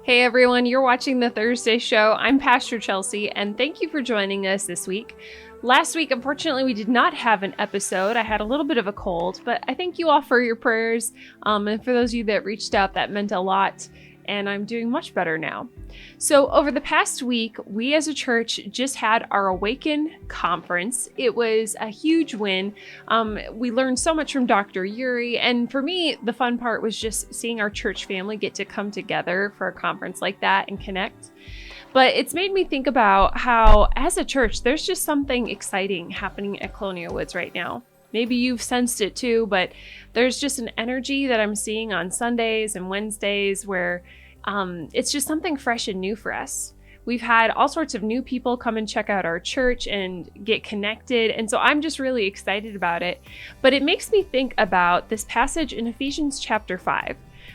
Hey everyone, you're watching The Thursday Show. I'm Pastor Chelsea, and thank you for joining us this week. Last week, unfortunately, we did not have an episode. I had a little bit of a cold, but I thank you all for your prayers. And for those of you that reached out, that meant a lot, and I'm doing much better now. So over the past week, we as a church just had our Awaken Conference. It was a huge win. We learned so much from Dr. Yuri, and for me, the fun part was just seeing our church family get to come together for a conference like that and connect. But it's made me think about how, as a church, there's just something exciting happening at Colonial Woods right now. Maybe you've sensed it too, but there's just an energy that I'm seeing on Sundays and Wednesdays where it's just something fresh and new for us. We've had all sorts of new people come and check out our church and get connected. And so I'm just really excited about it. But it makes me think about this passage in Ephesians chapter 5,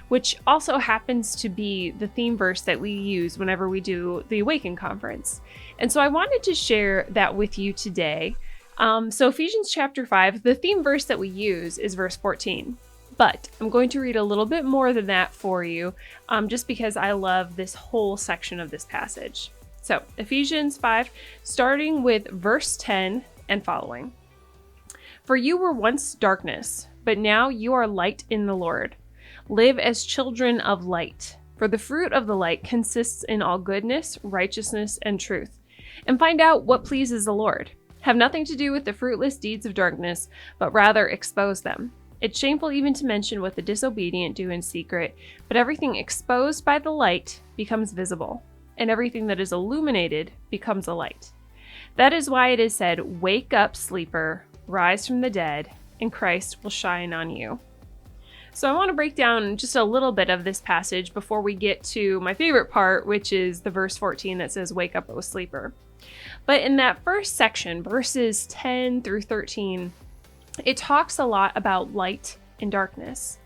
which also happens to be the theme verse that we use whenever we do the Awaken Conference. And so I wanted to share that with you today. So Ephesians chapter 5, the theme verse that we use is verse 14. But I'm going to read a little bit more than that for you, just because I love this whole section of this passage. So Ephesians 5, starting with verse 10 and following. For you were once darkness, but now you are light in the Lord. Live as children of light, for the fruit of the light consists in all goodness, righteousness, and truth. And find out what pleases the Lord. Have nothing to do with the fruitless deeds of darkness, but rather expose them. It's shameful even to mention what the disobedient do in secret, but everything exposed by the light becomes visible, and everything that is illuminated becomes a light. That is why it is said, "Wake up, sleeper, rise from the dead, and Christ will shine on you." So I want to break down just a little bit of this passage before we get to my favorite part, which is the verse 14 that says, "Wake up, O sleeper." But in that first section, verses 10 through 13, it talks a lot about light and darkness.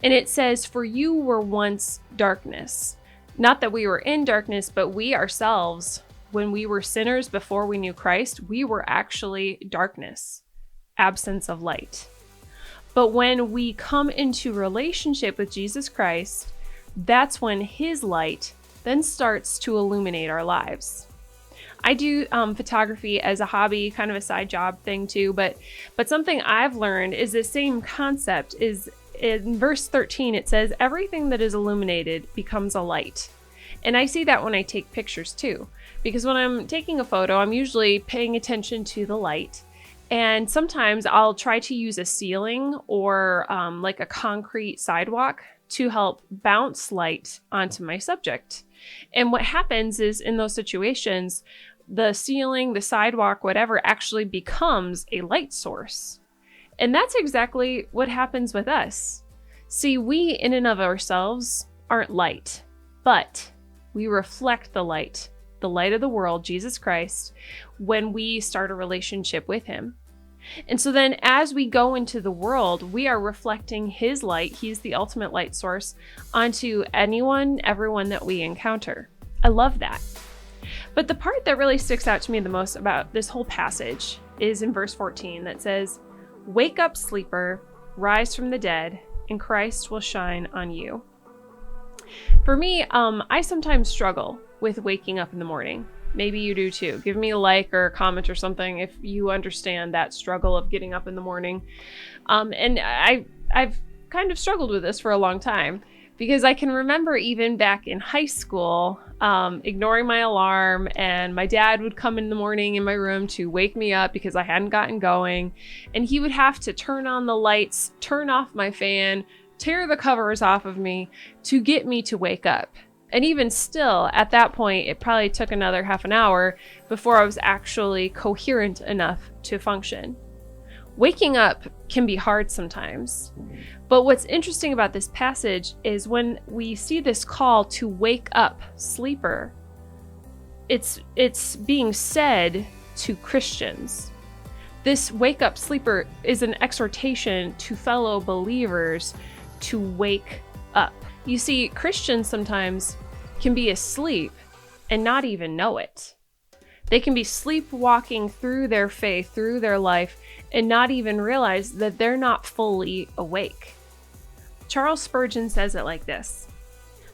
And it says, for you were once darkness. Not that we were in darkness, but we ourselves, when we were sinners before we knew Christ, we were actually darkness, absence of light. But when we come into relationship with Jesus Christ, that's when his light then starts to illuminate our lives. I do photography as a hobby, kind of a side job thing too, but something I've learned is the same concept. Is in verse 13, it says, everything that is illuminated becomes a light. And I see that when I take pictures too, because when I'm taking a photo, I'm usually paying attention to the light. And sometimes I'll try to use a ceiling or like a concrete sidewalk to help bounce light onto my subject. And what happens is in those situations, the ceiling, the sidewalk, whatever, actually becomes a light source. And that's exactly what happens with us. See, we in and of ourselves aren't light, but we reflect the light of the world, Jesus Christ, when we start a relationship with him. And so then as we go into the world, we are reflecting his light, he's the ultimate light source, onto everyone that we encounter. I love that. But the part that really sticks out to me the most about this whole passage is in verse 14 that says, "Wake up, sleeper, rise from the dead, and Christ will shine on you." For me, I sometimes struggle with waking up in the morning. Maybe you do too. Give me a like or a comment or something if you understand that struggle of getting up in the morning. And I've kind of struggled with this for a long time, because I can remember even back in high school, ignoring my alarm, and my dad would come in the morning in my room to wake me up because I hadn't gotten going, and he would have to turn on the lights, turn off my fan, tear the covers off of me to get me to wake up. And even still, at that point, it probably took another half an hour before I was actually coherent enough to function. Waking up can be hard sometimes. But what's interesting about this passage is when we see this call to wake up, sleeper, it's being said to Christians. This wake up, sleeper is an exhortation to fellow believers to wake up. You see, Christians sometimes can be asleep and not even know it. They can be sleepwalking through their faith, through their life, and not even realize that they're not fully awake. Charles Spurgeon says it like this: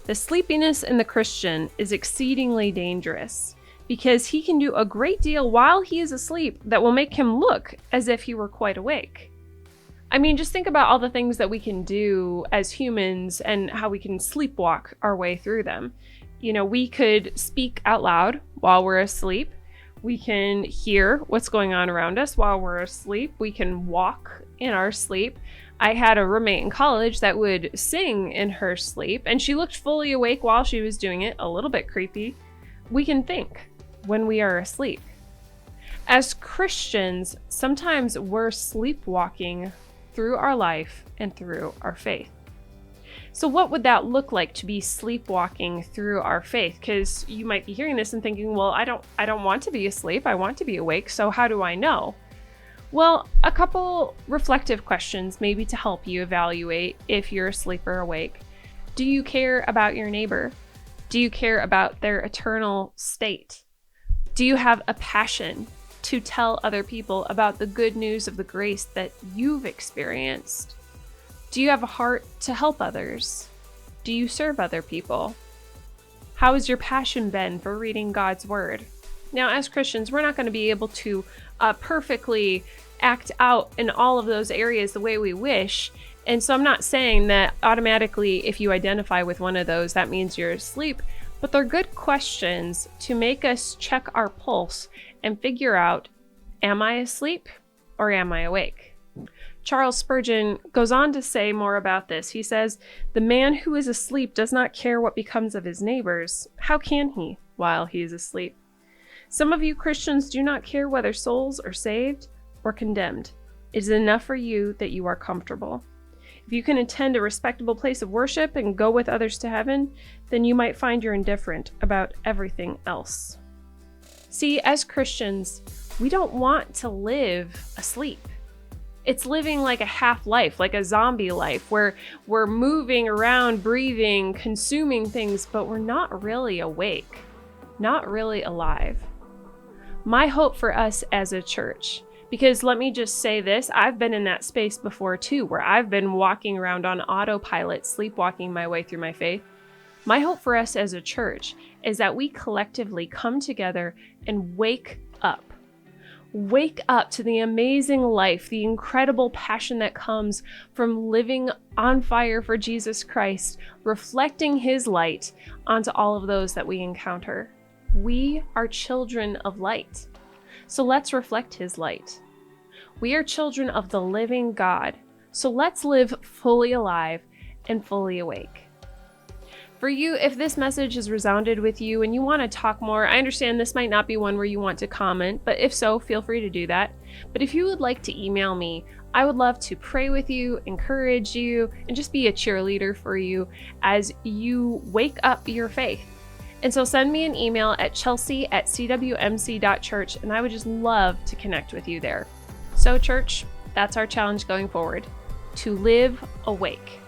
"The sleepiness in the Christian is exceedingly dangerous, because he can do a great deal while he is asleep that will make him look as if he were quite awake." I mean, just think about all the things that we can do as humans and how we can sleepwalk our way through them. You know, we could speak out loud while we're asleep. We can hear what's going on around us while we're asleep. We can walk in our sleep. I had a roommate in college that would sing in her sleep, and she looked fully awake while she was doing it, a little bit creepy. We can think when we are asleep. As Christians, sometimes we're sleepwalking through our life and through our faith. So what would that look like to be sleepwalking through our faith? Because you might be hearing this and thinking, well, I don't want to be asleep. I want to be awake. So how do I know? Well, a couple reflective questions maybe to help you evaluate if you're asleep or awake. Do you care about your neighbor? Do you care about their eternal state? Do you have a passion to tell other people about the good news of the grace that you've experienced? Do you have a heart to help others? Do you serve other people? How has your passion been for reading God's Word? Now, as Christians, we're not going to be able to perfectly act out in all of those areas the way we wish. And so I'm not saying that automatically if you identify with one of those, that means you're asleep. But they're good questions to make us check our pulse and figure out, am I asleep or am I awake? Charles Spurgeon goes on to say more about this. He says, "The man who is asleep does not care what becomes of his neighbors. How can he while he is asleep? Some of you Christians do not care whether souls are saved or condemned. It is enough for you that you are comfortable. If you can attend a respectable place of worship and go with others to heaven, then you might find you're indifferent about everything else." See, as Christians, we don't want to live asleep. It's living like a half life, like a zombie life, where we're moving around, breathing, consuming things, but we're not really awake, not really alive. My hope for us as a church, because let me just say this, I've been in that space before too, where I've been walking around on autopilot, sleepwalking my way through my faith. My hope for us as a church is that we collectively come together and wake up. Wake up to the amazing life, the incredible passion that comes from living on fire for Jesus Christ, reflecting His light onto all of those that we encounter. We are children of light, so let's reflect His light. We are children of the living God, so let's live fully alive and fully awake. For you, if this message has resounded with you and you want to talk more, I understand this might not be one where you want to comment, but if so, feel free to do that. But if you would like to email me, I would love to pray with you, encourage you, and just be a cheerleader for you as you wake up your faith. And so send me an email at chelsea@cwmc.church, and I would just love to connect with you there. So church, that's our challenge going forward, to live awake.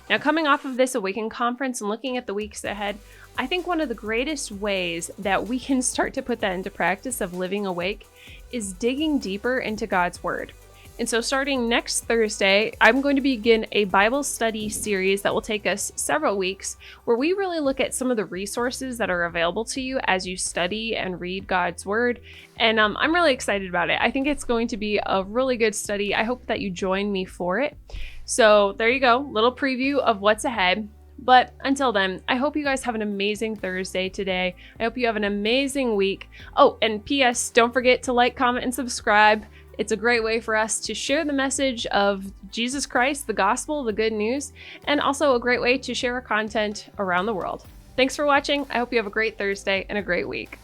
Now, coming off of this Awaken Conference and looking at the weeks ahead, I think one of the greatest ways that we can start to put that into practice of living awake is digging deeper into God's Word. And so starting next Thursday, I'm going to begin a Bible study series that will take us several weeks, where we really look at some of the resources that are available to you as you study and read God's Word. And I'm really excited about it. I think it's going to be a really good study. I hope that you join me for it. So there you go, little preview of what's ahead. But until then, I hope you guys have an amazing Thursday today. I hope you have an amazing week. Oh, and P.S., don't forget to like, comment, and subscribe. It's a great way for us to share the message of Jesus Christ, the gospel, the good news, and also a great way to share our content around the world. Thanks for watching. I hope you have a great Thursday and a great week.